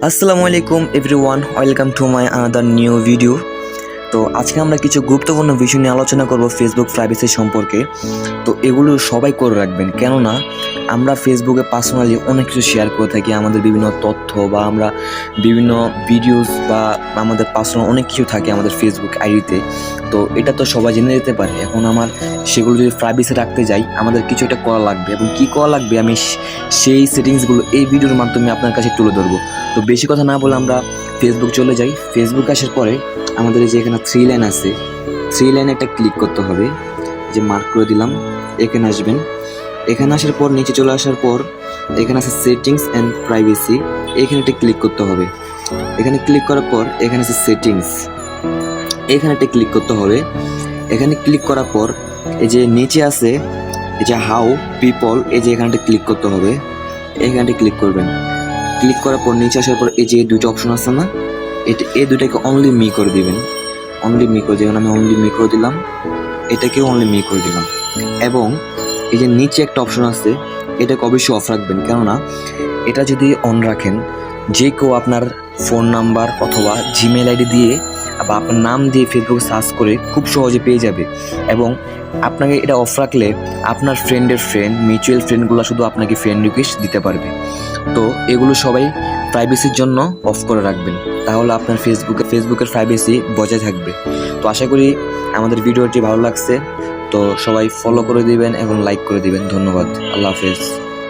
আসসালামু আলাইকুম everyone, welcome to my another new video. তো আজকে আমরা কিছু গুরুত্বপূর্ণ বিষয় নিয়ে আলোচনা করব ফেসবুক প্রাইভেসি সম্পর্কে। তো এগুলো সবাই করে রাখবেন, কেননা আমরা ফেসবুকে পার্সোনালি অনেক কিছু শেয়ার করে থাকি, আমাদের বিভিন্ন তথ্য বা আমরা বিভিন্ন ভিডিওস বা আমাদের পার্সোনাল অনেক কিছু থাকে আমাদের ফেসবুক আইডিতে। তো এটা তো সবাই জেনে যেতে পারে। এখন আমার সেগুলো যদি প্রাইভেসি রাখতে যাই, আমাদের কিছু একটা করা লাগবে, এবং কী করা লাগবে আমি সেই সেটিংসগুলো এই ভিডিওর মাধ্যমে আপনার কাছে তুলে ধরবো। তো বেশি কথা না বলে আমরা ফেসবুক চলে যাই। ফেসবুক আসার পরে আমাদের এই যে এখানে 3 লাইন আছে, 3 লাইনে একটা ক্লিক করতে হবে। যে মার্ক করে দিলাম, এখানে আসবেন। এখানে আসার পর নিচে চলে আসার পর এখানে আছে সেটিংস অ্যান্ড প্রাইভেসি, এখানে একটা ক্লিক করতে হবে। এখানে ক্লিক করার পর এখানে আছে সেটিংস, এখানে একটা ক্লিক করতে হবে। এখানে ক্লিক করার পর এই যে নিচে আছে এই যে হাউ পিপল, এই যে এখানটা ক্লিক করতে হবে, এখানটা ক্লিক করবেন। ক্লিক করার পর নিচে আসার পর এই যে দুটো অপশন আছে না, এই দুটাকে অনলি মি করে দিবেন। অনলি মি করে দিবেন, আমি অনলি মি করে দিলাম, এটাকেও অনলি মি করে দিলাম। এবং এই যে নিচে একটা অপশন আছে, এটাকে অবশ্যই অফ রাখবেন, কেননা এটা যদি অন রাখেন যে কেউ আপনার ফোন নাম্বার অথবা জিমেল আইডি দিয়ে বা আপনার নাম দিয়ে ফেসবুকে সার্চ করে খুব সহজে পেয়ে যাবে। এবং আপনাকে এটা অফ রাখলে আপনার ফ্রেন্ডের ফ্রেন্ড, মিউচুয়াল ফ্রেন্ডগুলো শুধু আপনাকে ফ্রেন্ড রিকোয়েস্ট দিতে পারবে। তো এগুলো সবাই প্রাইভেসির জন্য অফ করে রাখবেন, তাহলে আপনার ফেসবুকের প্রাইভেসি বজায় থাকবে। তো আশা করি আমাদের ভিডিওটি ভালো লাগছে। তো সবাই ফলো করে দিবেন এবং লাইক করে দিবেন। ধন্যবাদ। আল্লাহ হাফেজ।